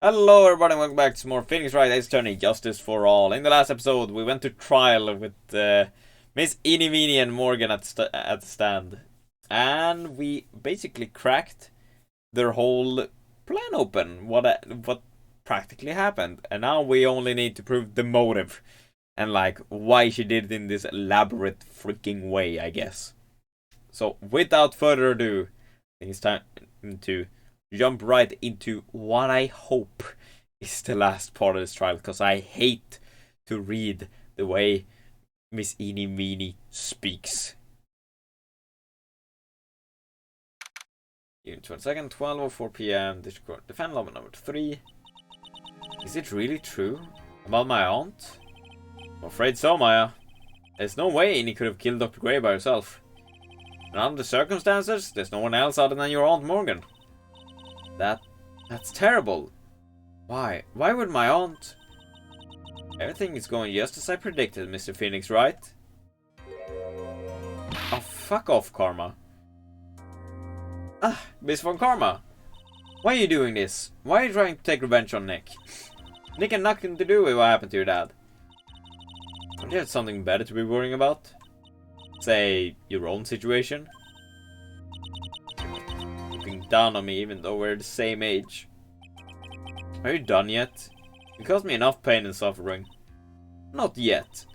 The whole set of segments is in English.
Hello everybody, welcome back to some more Phoenix Wright Ace Attorney Justice for All. In the last episode, we went to trial with Miss Eeny, Meeny and Morgan at the stand. And we basically cracked their whole plan open, what practically happened. And now we only need to prove the motive. And like, why she did it in this elaborate freaking way, I guess. So, without further ado, I think it's time to jump right into what I hope is the last part of this trial, because I hate to read the way Miss Eeny Meeny speaks. June 22nd, 12:04 p.m. Discord defend lobby number 3. Is it really true about my aunt? I'm afraid so, Maya. There's no way Eeny could have killed Dr. Gray by herself. And under the circumstances, there's no one else other than your Aunt Morgan. That's terrible. Why? Why would my aunt? Everything is going just as I predicted, Mr. Phoenix, right? Oh, fuck off, Karma. Ah, Miss Von Karma. Why are you doing this? Why are you trying to take revenge on Nick? Nick had nothing to do with what happened to your dad. Don't you have something better to be worrying about? Say, your own situation? Looking down on me even though we're the same age. Are you done yet? You caused me enough pain and suffering. Not yet.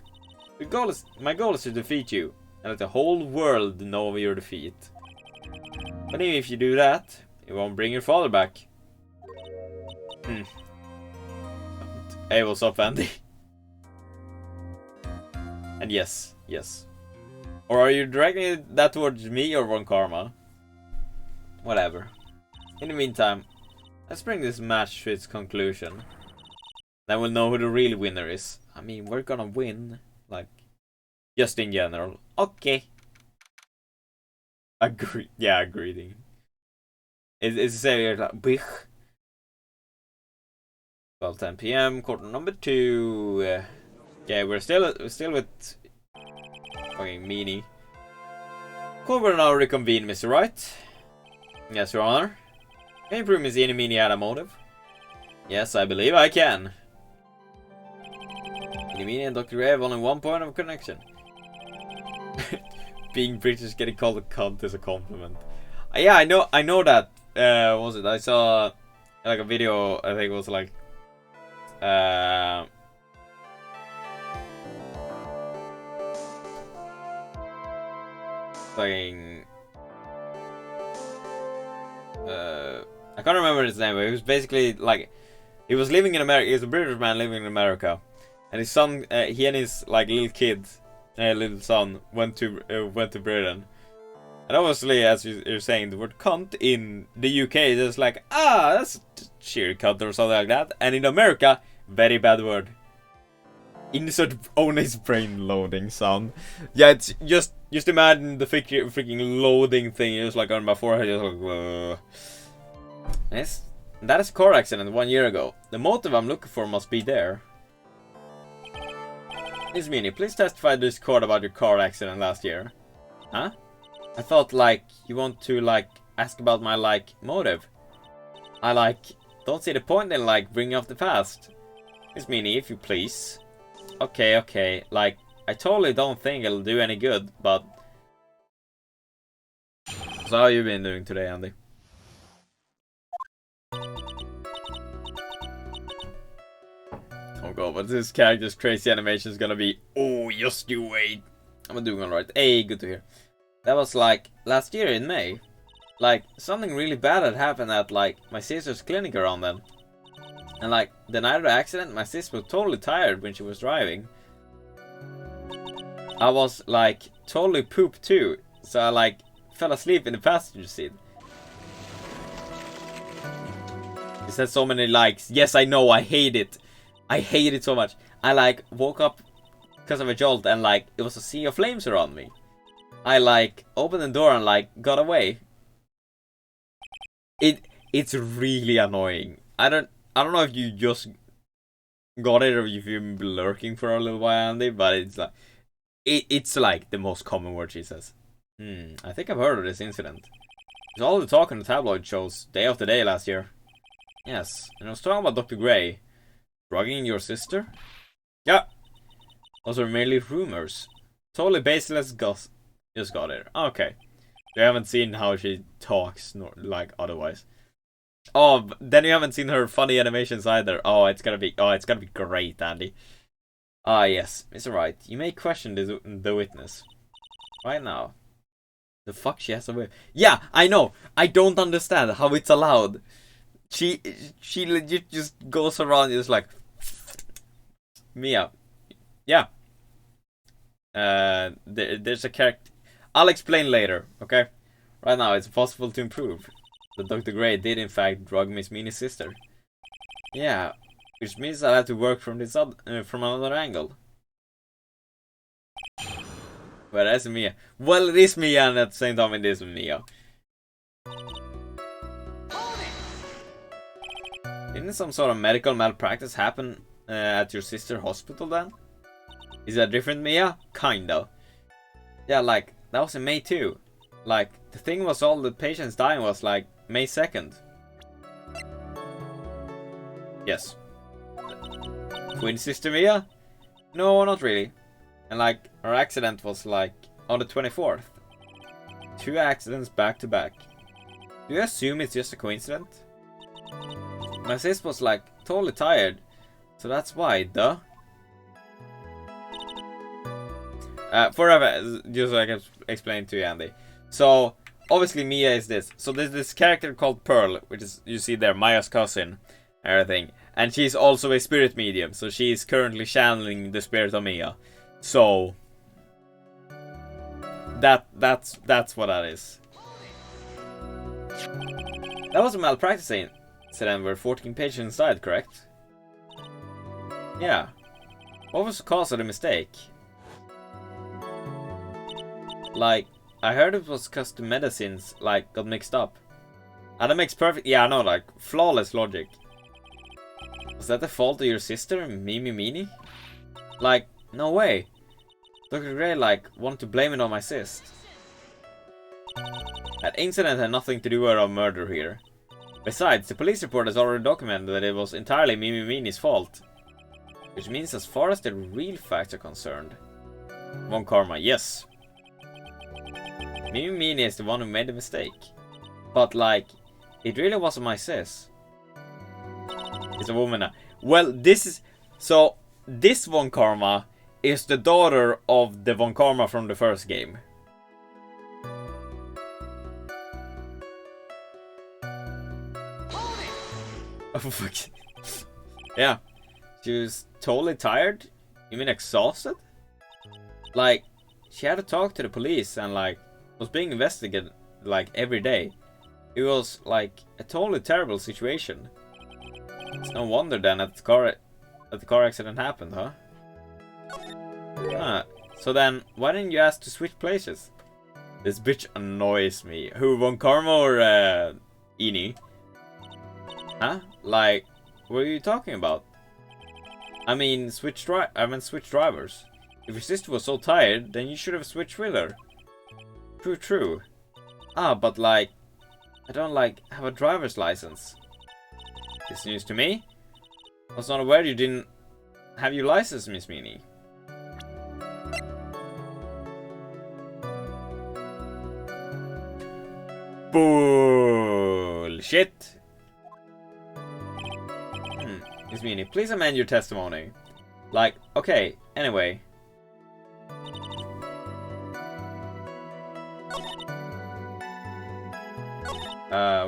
My goal is to defeat you, and let the whole world know of your defeat. But even if you do that, it won't bring your father back. Hey, what's up, Andy? And yes. Or are you directing that towards me or Von Karma? Whatever. In the meantime, let's bring this match to its conclusion. Then we'll know who the real winner is. I mean, we're gonna win. Like, just in general. Okay. Agree. Yeah, agreeing. Is say like bich. 12:10 p.m. Quarter number 2. Yeah, we're still with fucking Meany. Court will now reconvene, Mr. Wright. Yes, Your Honor. Can you prove Miss Eeny Meeny had a motive? Yes, I believe I can. Eeny Meeny and Dr. Gray have only one point of connection. Being British getting called a cunt is a compliment. Yeah, I know that. What was it? I saw like a video, I think it was like fucking I can't remember his name, but he was basically like, he was living in America. He was a British man living in America, and his son, he and his like little son went to Britain. And obviously, as you're saying, the word cunt in the UK is just like, that's a cheery cunt or something like that. And in America, very bad word. Insert Onis brain loading sound. Yeah, it's just imagine the freaking loading thing just like on my forehead, just like, Yes, that is a car accident 1 year ago. The motive I'm looking for must be there. Miss Meeny, please testify to this court about your car accident last year. Huh? I thought, like, you want to, like, ask about my, like, motive. I, like, don't see the point in, like, bringing up the past. Miss Meeny, if you please. Okay. Like, I totally don't think it'll do any good, but... So how you been doing today, Andy? Oh god, but this character's crazy animation is gonna be... Oh, just you wait. I'm doing alright. Hey, good to hear. That was like last year in May. Like, something really bad had happened at like my sister's clinic around then. And like, the night of the accident, my sister was totally tired when she was driving. I was like totally pooped too. So I like fell asleep in the passenger seat. It said so many likes. Yes, I know, I hate it. I hate it so much. I like woke up because of a jolt and like it was a sea of flames around me. I like opened the door and like got away. It's really annoying. I don't know if you just got it or if you've been lurking for a little while, Andy, but it's like the most common word she says. I think I've heard of this incident. It's all the talk on the tabloid shows day after day last year. Yes, and I was talking about Dr. Gray. Drugging your sister? Yeah. Those are merely rumors. Totally baseless gossip. Just got it. Okay. You haven't seen how she talks, nor like otherwise. Oh, then you haven't seen her funny animations either. Oh, it's gonna be great, Andy. Ah, yes, Mr. Wright. You may question the witness. Right now. The fuck, she has a whip. Yeah, I know. I don't understand how it's allowed. She legit just goes around just like Mia. Yeah. There's a character. I'll explain later, okay? Right now, it's possible to improve. That Dr. Gray did in fact drug Miss Minnie's sister. Yeah, which means I'll have to work from this from another angle. But that's Mia. Well, it is Mia, and at the same time, it is Mia. Didn't some sort of medical malpractice happen at your sister hospital then? Is that different, Mia? Kinda. Yeah, like, that was in May too. Like, the thing was all the patients dying was like May 2nd. Yes. Twin sister Mia? No, not really. And like, our accident was like on the 24th. 2 accidents back to back. Do you assume it's just a coincidence? My sis was like totally tired, so that's why, duh. Forever, just so I can explain to you, Andy. So, obviously Mia is this. So there's this character called Pearl, which is, you see there, Maya's cousin, everything. And she's also a spirit medium, so she's currently channeling the spirit of Mia. So, that's what that is. That was a malpractice incident where 14 patients died, correct? Yeah. What was the cause of the mistake? Like, I heard it was because the medicines, like, got mixed up. And that makes perfect, yeah, I know, like, flawless logic. Was that the fault of your sister, Miney? Like, no way. Dr. Gray, like, wanted to blame it on my sis. That incident had nothing to do with a murder here. Besides, the police report has already documented that it was entirely Miney's fault. Which means as far as the real facts are concerned. Von Karma, yes. Miney is the one who made the mistake. But like, it really wasn't my sis. It's a woman now. Well, this is... So, this Von Karma is the daughter of the Von Karma from the first game. Oh, fuck. Yeah. She was totally tired? You mean exhausted? Like, she had to talk to the police and like, was being investigated like every day. It was like a totally terrible situation. It's no wonder then that the car accident happened, huh? Huh. So then, why didn't you ask to switch places? This bitch annoys me. Who, Von Karma or Ini? Huh? Like, what are you talking about? I mean, switch drivers. If your sister was so tired, then you should have switched with her. True. Ah, but like, I don't like have a driver's license. This news to me. I was not aware you didn't have your license, Miss Miney. Bullshit. Miss Miney, please amend your testimony. Like, okay, anyway.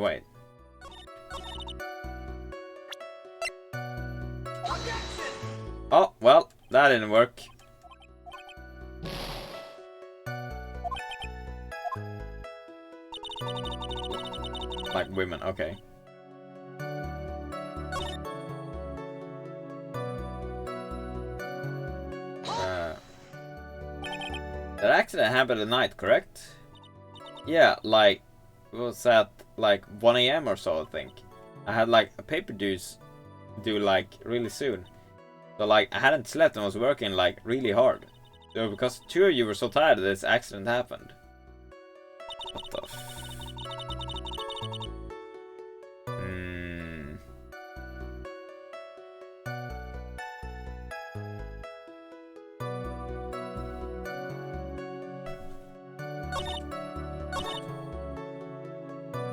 Wait. Oh, well, that didn't work. Like women, okay. That accident happened at night, correct? Yeah, like, it was at like 1 AM or so, I think. I had like a paper due like really soon. So like I hadn't slept and was working like really hard. So because 2 of you were so tired this accident happened. What the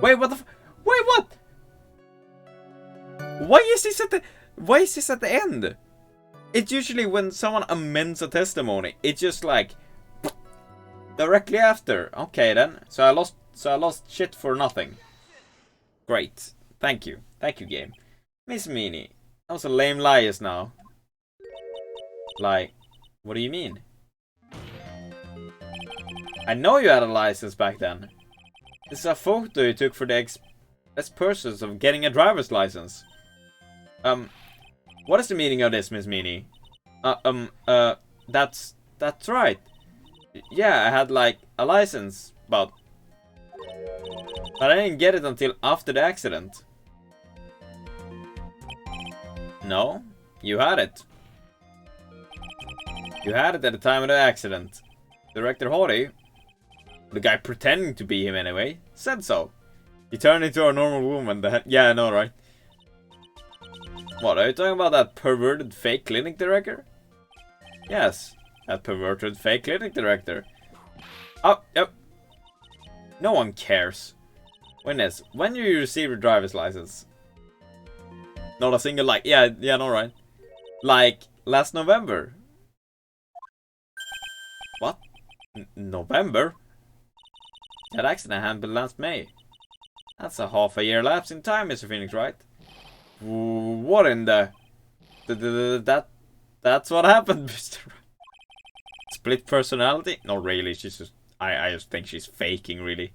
Wait, what the wait, what? Why is this at the end? It's usually when someone amends a testimony. It's just like directly after. Okay then. So I lost shit for nothing. Great. Thank you. Thank you, game. Miss Miney. That was a lame lie just now. Like, what do you mean? I know you had a license back then. This is a photo you took for the express purpose of getting a driver's license. What is the meaning of this, Miss Miney? That's right. Yeah, I had like a license, but I didn't get it until after the accident. No, you had it. You had it at the time of the accident. Director Hardy, the guy pretending to be him anyway, said so. He turned into a normal woman. Yeah, I know, right? What, are you talking about that perverted fake clinic director? Yes, that perverted fake clinic director. Oh, yep. No one cares. When did you receive your driver's license? Not a single like. Yeah, no, right. Like, last November. What? November? That accident happened last May. That's a half a year lapse in time, Mr. Phoenix, right? What in the... That's what happened, Mr. Split personality? Not really, she's just... I just think she's faking, really.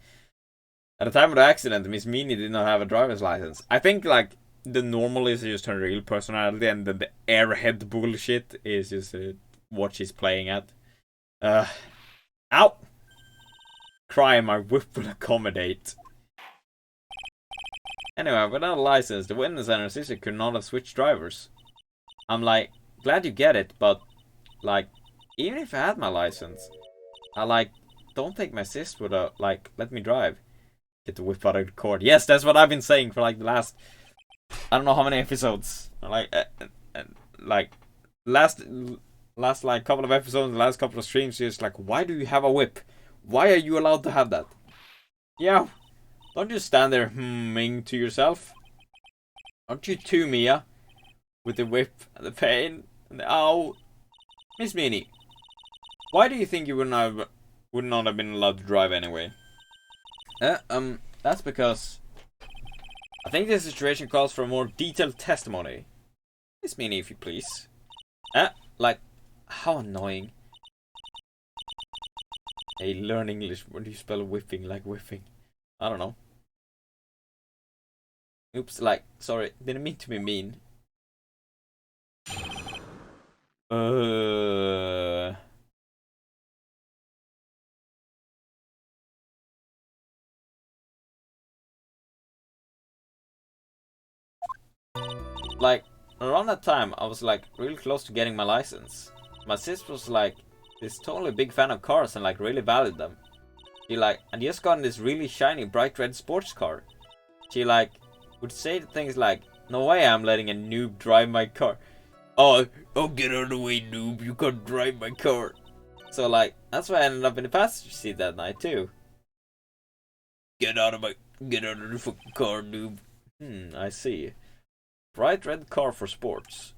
At the time of the accident, Miss Miney did not have a driver's license. I think, like, the normal is just her real personality, and the airhead bullshit is just what she's playing at. Ow! Crime my whip will accommodate. Anyway, without a license, the witness and her sister could not have switched drivers. I'm like, glad you get it, but, like, even if I had my license, I, like, don't think my sister would, like, let me drive. Get the whip out of the court. Yes, that's what I've been saying for, like, the last, I don't know how many episodes. Like, last, like, couple of episodes, the last couple of streams, just like, why do you have a whip? Why are you allowed to have that? Yeah. Don't just stand there humming to yourself. Aren't you too, Mia? With the whip and the pain and the ow. Miss Minnie, why do you think you would not have been allowed to drive anyway? That's because I think this situation calls for a more detailed testimony. Miss Minnie, if you please. Like, how annoying. Hey, learn English. What do you spell whipping like whipping? I don't know. Oops, like, sorry, didn't mean to be mean. Like, around that time, I was like really close to getting my license. My sister was like this totally big fan of cars and like really valued them. She like, I just got this really shiny bright red sports car. She like would say things like, no way I'm letting a noob drive my car. Oh, get out of the way, noob, you can't drive my car. So like, that's why I ended up in the passenger seat that night too. Get out of the fucking car, noob. I see. Bright red car for sports.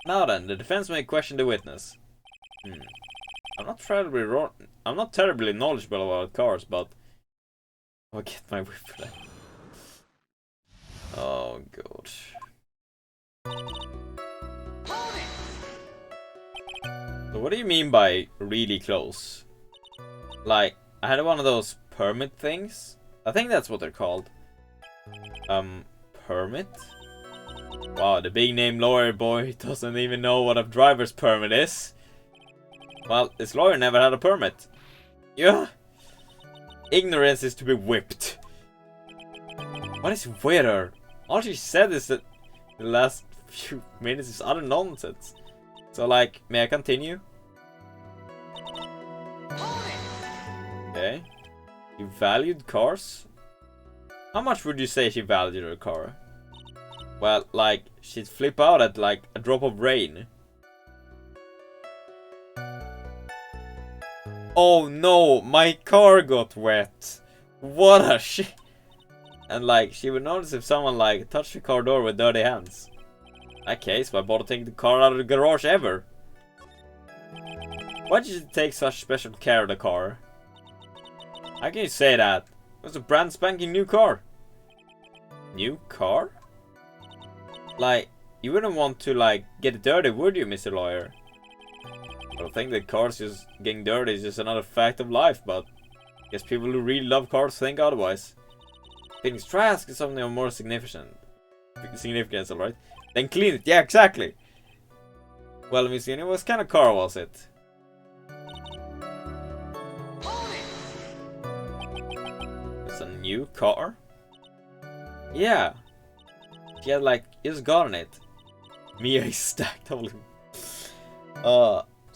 Now then, the defense may question the witness. I'm not terribly knowledgeable about cars, but I'll get my whip for that. Oh god. So what do you mean by really close? Like, I had one of those permit things. I think that's what they're called. Permit? Wow, the big name lawyer boy doesn't even know what a driver's permit is. Well, this lawyer never had a permit. Yeah. Ignorance is to be whipped. What is with her? All she said is that the last few minutes is utter nonsense. So like, may I continue? Okay. You valued cars? How much would you say she valued her car? Well, like, she'd flip out at like a drop of rain. Oh no, my car got wet. What a shit. And like, she would notice if someone like touched the car door with dirty hands. In that case, why bother taking the car out of the garage ever? Why did you take such special care of the car? How can you say that? It was a brand spanking new car. New car? Like, you wouldn't want to like get it dirty, would you, Mr. Lawyer? I don't think that cars just getting dirty is just another fact of life, but I guess people who really love cars think otherwise. Things try asking something of more significance, alright? Then clean it, yeah, exactly. Well, Miss Miney, what kind of car was it? It's a new car? Yeah. She had like just gotten it. Mia is stacked, holy.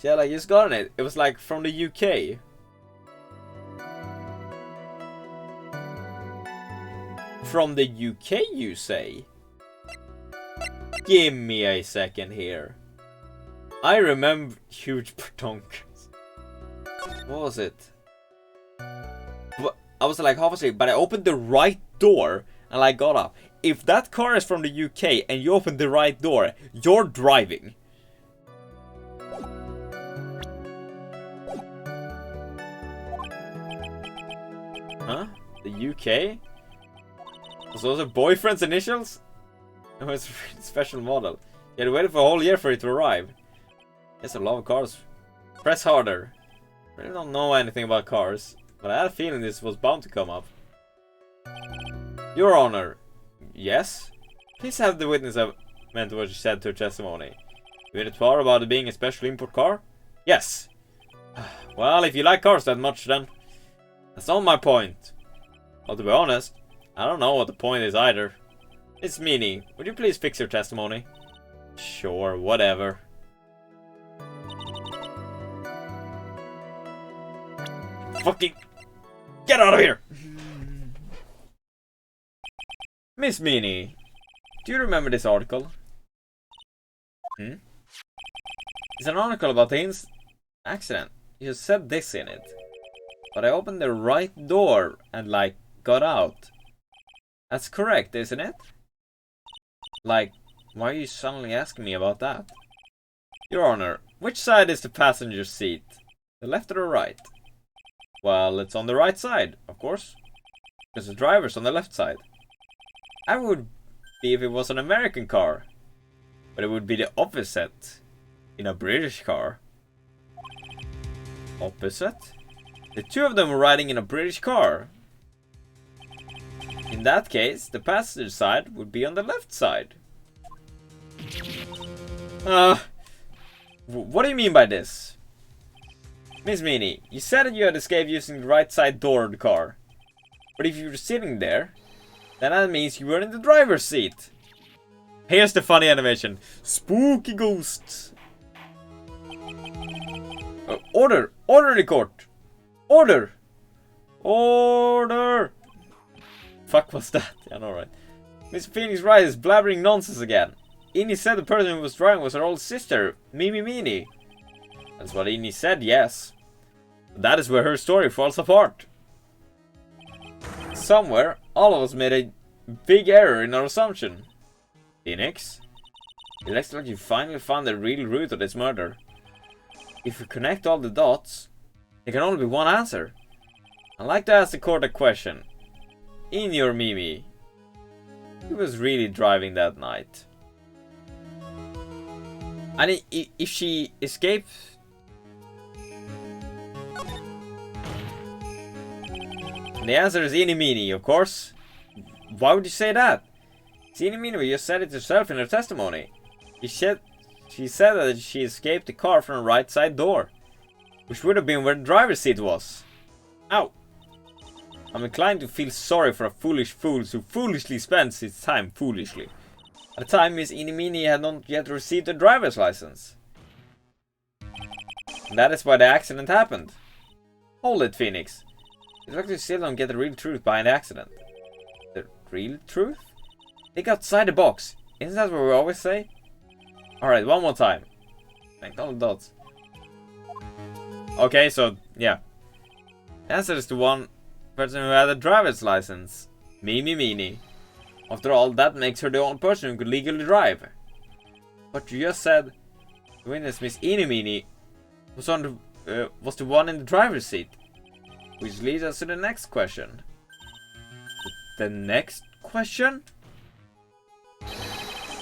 She had like just gotten it. It was like from the UK. From the UK, you say? Give me a second here. I remember huge pronouncers. What was it? I was like half asleep, but I opened the right door and I got up. If that car is from the UK and you open the right door, you're driving. Huh? The UK? Was those her boyfriend's initials? It was a really special model. You had waited for a whole year for it to arrive. Yes, a lot of cars. Press harder. I really don't know anything about cars, but I had a feeling this was bound to come up. Your Honor. Yes? Please have the witness meant what you said to her testimony. You made it far about it being a special import car? Yes. Well, if you like cars that much, then that's not my point. Well, to be honest, I don't know what the point is either. Miss Miney, would you please fix your testimony? Sure, whatever. Fucking get out of here! Miss Miney, do you remember this article? It's an article about the accident. You said this in it. But I opened the right door and like got out. That's correct, isn't it? Like, why are you suddenly asking me about that? Your Honor, which side is the passenger seat? The left or the right? Well, it's on the right side, of course. Because the driver's on the left side. I would be if it was an American car. But it would be the opposite in a British car. Opposite? The two of them were riding in a British car. In that case, the passenger side would be on the left side. What do you mean by this? Miss Miney, you said that you had escaped using the right side door of the car. But if you were sitting there, then that means you were in the driver's seat. Here's the funny animation. Spooky ghosts. Order! Order in the court! Order! Order! Fuck was that? Yeah, no, right. Miss Phoenix Wright is blabbering nonsense again. Innie said the person who was driving was her old sister, Miney. That's what Innie said, yes. But that is where her story falls apart. Somewhere, all of us made a big error in our assumption. Phoenix? It looks like you finally found the real root of this murder. If you connect all the dots, there can only be one answer. I'd like to ask the court a question. In your Mimi, who was really driving that night? And if she escaped... The answer is Eeny Meeny, of course. Why would you say that? Eeny Meeny just said it herself in her testimony. She said that she escaped the car from the right side door, which would have been where the driver's seat was. Ow! I'm inclined to feel sorry for a foolish fool who foolishly spends his time foolishly. At the time, Miss Eeny Meeny had not yet received a driver's license. And that is why the accident happened. Hold it, Phoenix. It's like you still don't get the real truth behind the accident. The real truth? Think outside the box. Isn't that what we always say? Alright, one more time. Connect all the dots. Okay, so, yeah. The answer is the one person who had a driver's license. Miney. After all, that makes her the only person who could legally drive. But you just said the witness, Miss Miney, was the one in the driver's seat. Which leads us to the next question. The next question?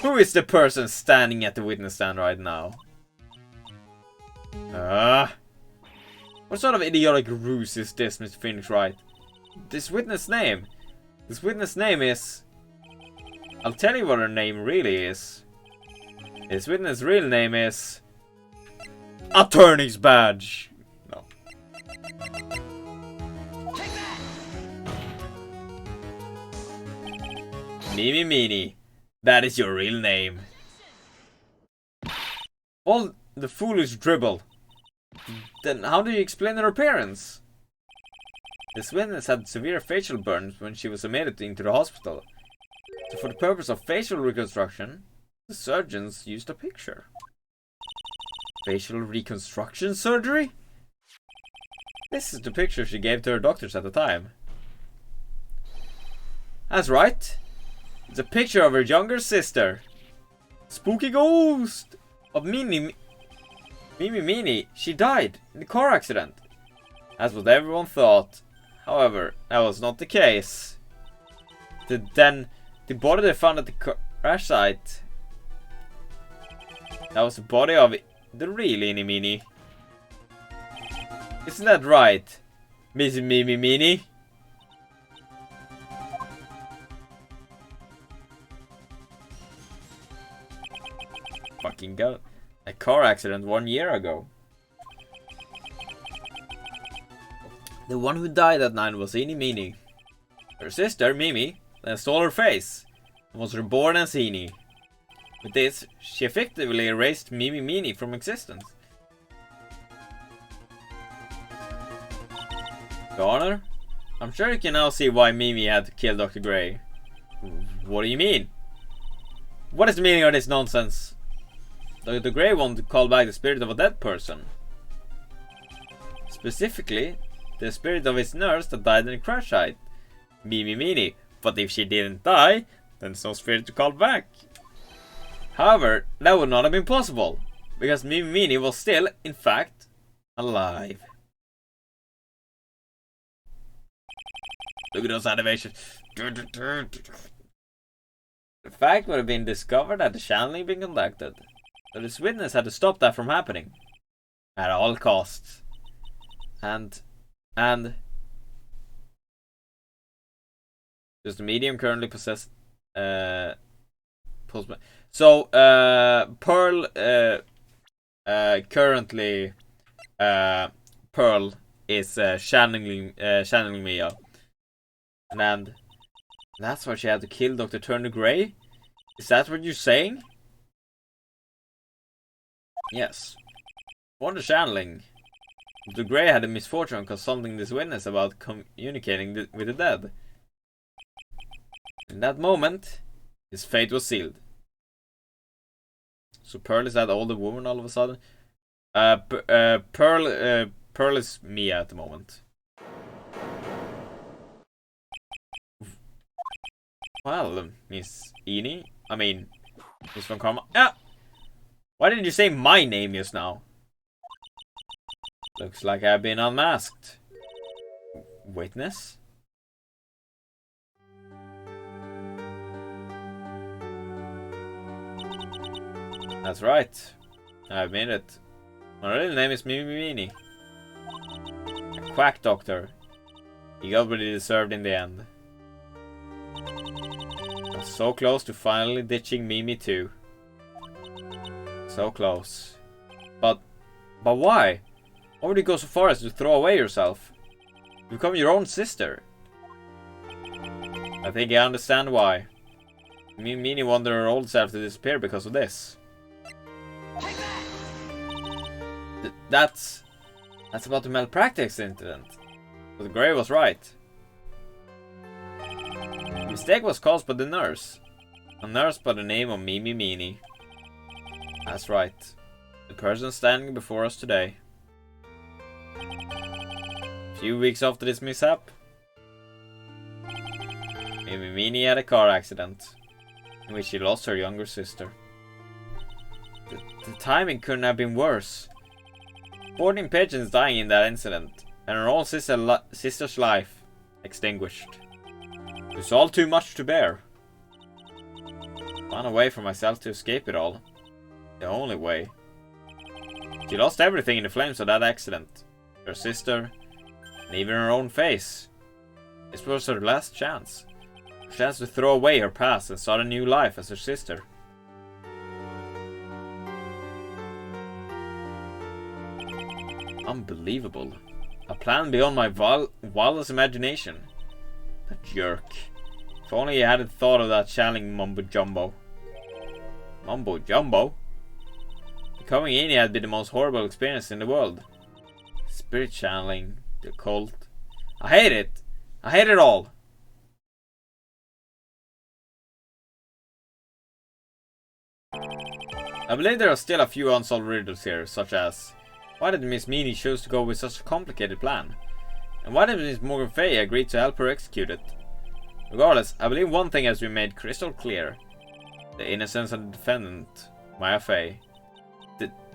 Who is the person standing at the witness stand right now? What sort of idiotic ruse is this, Mr. Phoenix Wright? This witness name is... I'll tell you what her name really is. This witness' real name is... Attorney's Badge! No. Miney. That is your real name. All the foolish dribble. Then how do you explain her appearance? This witness had severe facial burns when she was admitted into the hospital. So for the purpose of facial reconstruction, the surgeons used a picture. Facial reconstruction surgery? This is the picture she gave to her doctors at the time. That's right. It's a picture of her younger sister. Spooky ghost of Miney. She died in a car accident. That's what everyone thought. However, that was not the case. The body they found at the crash site, that was the body of the real Miney. Isn't that right, Miss Miney? Fucking got a car accident 1 year ago. The one who died that night was Miney. Her sister, Mimi, then stole her face and was reborn as With this, she effectively erased Miney from existence. Garner, I'm sure you can now see why Mimi had to kill Dr. Gray. What do you mean? What is the meaning of this nonsense? Dr. Gray wanted to call back the spirit of a dead person. Specifically, the spirit of his nurse that died in the crash site, Miney. But if she didn't die, then there's no spirit to call back. However, that would not have been possible, because Miney was still, in fact, alive. Look at those animations. The fact would have been discovered had the channeling been conducted. So this witness had to stop that from happening. At all costs. And does the medium currently possess so Pearl currently Pearl is channeling Mia. And that's why she had to kill Dr. Turner Gray? Is that what you're saying? Yes. For the channeling, Dr. Gray had the misfortune of consulting this witness about communicating with the dead. In that moment, his fate was sealed. So Pearl is that older woman all of a sudden? Pearl is Mia at the moment. Well, Miss Miss Von Karma. Ah! Why didn't you say my name just now? Looks like I've been unmasked. Witness? That's right. I admit it. My real name is Miney. A quack doctor. He got what he deserved in the end. I was so close to finally ditching Mimi too. So close. But why? Why would you go so far as to throw away yourself? Become your own sister. I think I understand why. Miney wanted her old self to disappear because of this. That's about the malpractice incident. But Gray was right. The mistake was caused by the nurse. A nurse by the name of Miney. That's right. The person standing before us today. A few weeks after this mishap, Miney had a car accident in which she lost her younger sister. The timing couldn't have been worse. 14 pigeons dying in that incident, and her own sister's life extinguished. It was all too much to bear. I found a way for myself to escape it all. The only way. She lost everything in the flames of that accident. Her sister, and even her own face. This was her last chance. Her chance to throw away her past and start a new life as her sister. Unbelievable. A plan beyond my wildest imagination. That jerk. If only he hadn't thought of that channeling mumbo jumbo. Mumbo jumbo? Becoming Miney had been the most horrible experience in the world. Spirit channeling, the occult. I hate it! I hate it all! I believe there are still a few unsolved riddles here, such as why did Miss Miney choose to go with such a complicated plan? And why did Miss Morgan Fay agree to help her execute it? Regardless, I believe one thing has been made crystal clear. The innocence of the defendant, Maya Fay.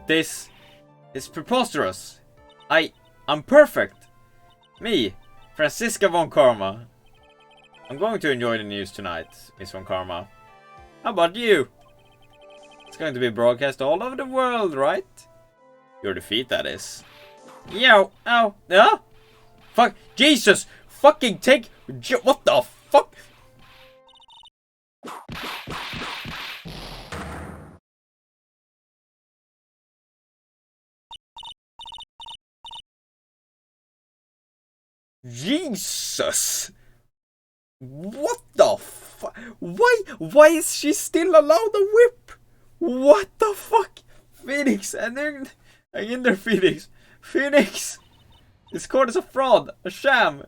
This is preposterous. I'm perfect. Me, Franziska von Karma. I'm going to enjoy the news tonight, Miss von Karma. How about you? It's going to be broadcast all over the world, right? Your defeat, that is. Yo, ow, no? Fuck, Jesus, fucking take, what the fuck? Jesus! What the fuck? Why is she still allowed a whip? What the fuck? Phoenix, and then in there, Phoenix. Phoenix! This court is a fraud, a sham.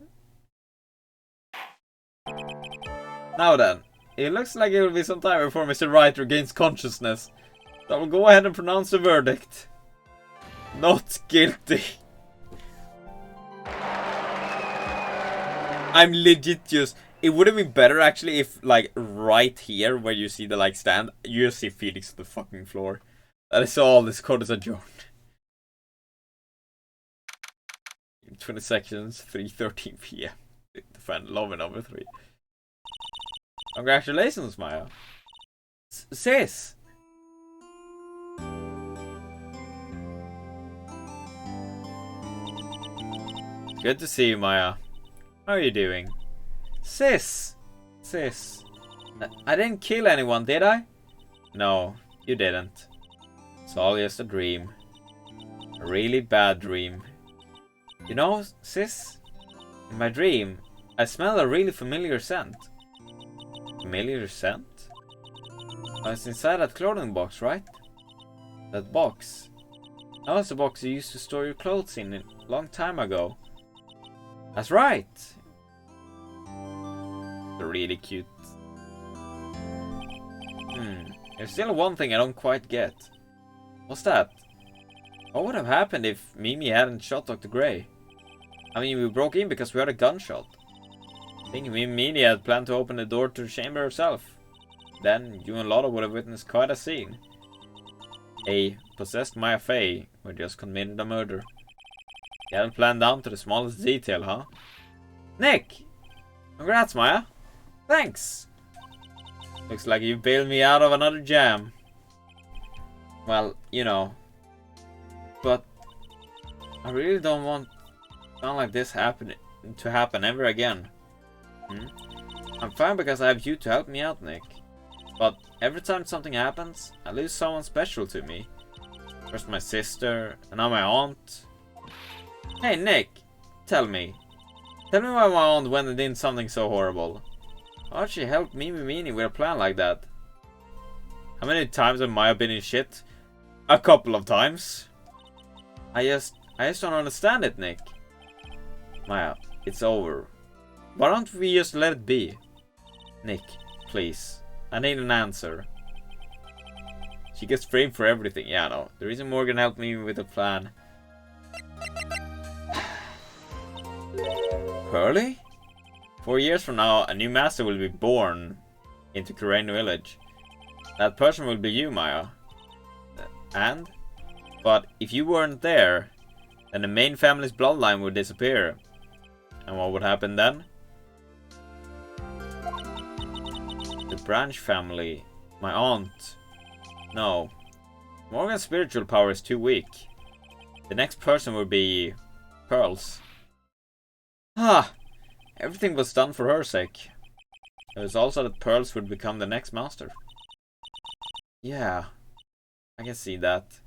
Now then, it looks like it will be some time before Mr. Wright regains consciousness. So I will go ahead and pronounce the verdict. Not guilty. I'm legit just... It would have been better actually if, like, right here where you see the, like, stand, you just see Phoenix on the fucking floor. That is all. This code is adjourned. 20 seconds, 3:13 PM. Defend love number 3. Congratulations, Maya. Sis! Good to see you, Maya. How are you doing? Sis! Sis. I didn't kill anyone, did I? No, you didn't. It's all just a dream. A really bad dream. You know, sis? In my dream, I smell a really familiar scent. Familiar scent? Oh, it's inside that clothing box, right? That box. That was the box you used to store your clothes in a long time ago. That's right! They're really cute. There's still one thing I don't quite get. What's that? What would have happened if Mimi hadn't shot Dr. Gray? I mean, we broke in because we heard a gunshot. I think Mimi had planned to open the door to the chamber herself. Then, you and Lotta would have witnessed quite a scene. A possessed Maya Fay who just committed a murder. You hadn't planned down to the smallest detail, huh? Nick! Congrats, Maya! Thanks! Looks like you bailed me out of another jam. Well, you know. But I really don't want something like this to happen ever again. I'm fine because I have you to help me out, Nick. But every time something happens, I lose someone special to me. First my sister, and now my aunt. Hey Nick, tell me why my aunt went and did something so horrible. How'd she help Miney with a plan like that? How many times have Maya been in shit? A couple of times. I just don't understand it, Nick. Maya, it's over. Why don't we just let it be? Nick, please. I need an answer. She gets framed for everything. Yeah, no. The reason Morgan helped me with the plan. Pearly? 4 years from now, a new master will be born into Kurain Village. That person will be you, Maya. But if you weren't there, then the main family's bloodline would disappear. And what would happen then? The branch family. My aunt. No. Morgan's spiritual power is too weak. The next person would be Pearls. Ah! Everything was done for her sake. It was also that Pearls would become the next master. Yeah. I can see that.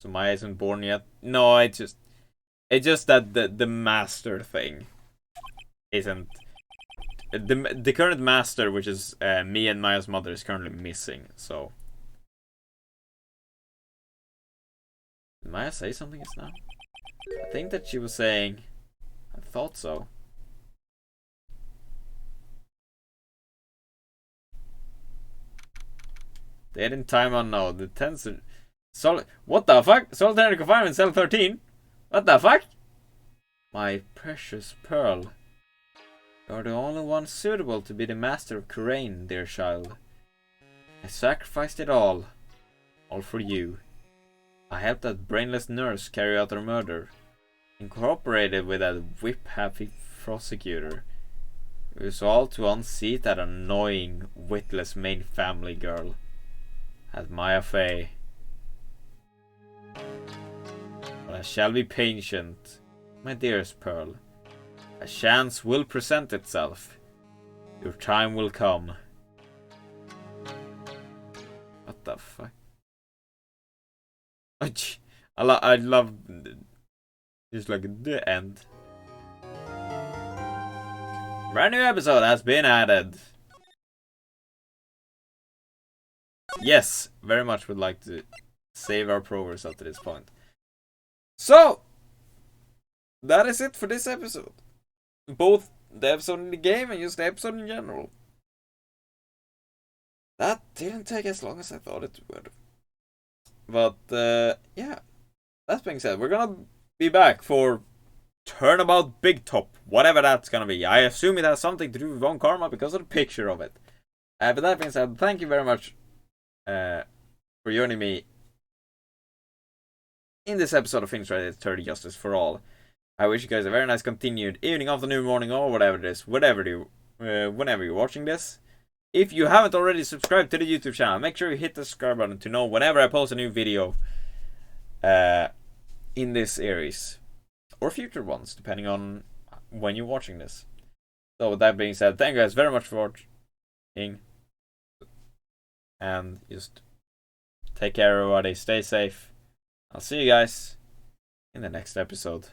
So Maya isn't born yet. No, it's just that the master thing isn't. The current master, which is me and Maya's mother, is currently missing. So did Maya say something just now? I think that she was saying. I thought so. Dead in time unknown. The tensor. What the fuck? Solitary confinement cell 13? What the fuck? My precious Pearl. You're the only one suitable to be the master of Kurain, dear child. I sacrificed it all. All for you. I helped that brainless nurse carry out her murder. Incorporated with that whip-happy prosecutor. It was all to unseat that annoying, witless main family girl. As Maya Fey. But I shall be patient, my dearest Pearl. A chance will present itself. Your time will come. What the fuck? I love just like the end. Brand new episode has been added. Yes, very much would like to save our progress up to this point. So, that is it for this episode. Both the episode in the game and just the episode in general. That didn't take as long as I thought it would. But, yeah. That being said, we're gonna be back for Turnabout Big Top. Whatever that's gonna be. I assume it has something to do with Von Karma because of the picture of it. But that being said, thank you very much for joining me in this episode of Phoenix Wright 30 Justice for All. I wish you guys a very nice continued evening, afternoon, morning, or whatever it is, whenever you're watching this. If you haven't already subscribed to the YouTube channel, make sure you hit the subscribe button to know whenever I post a new video in this series. Or future ones, depending on when you're watching this. So with that being said, thank you guys very much for watching. And just take care everybody, stay safe. I'll see you guys in the next episode.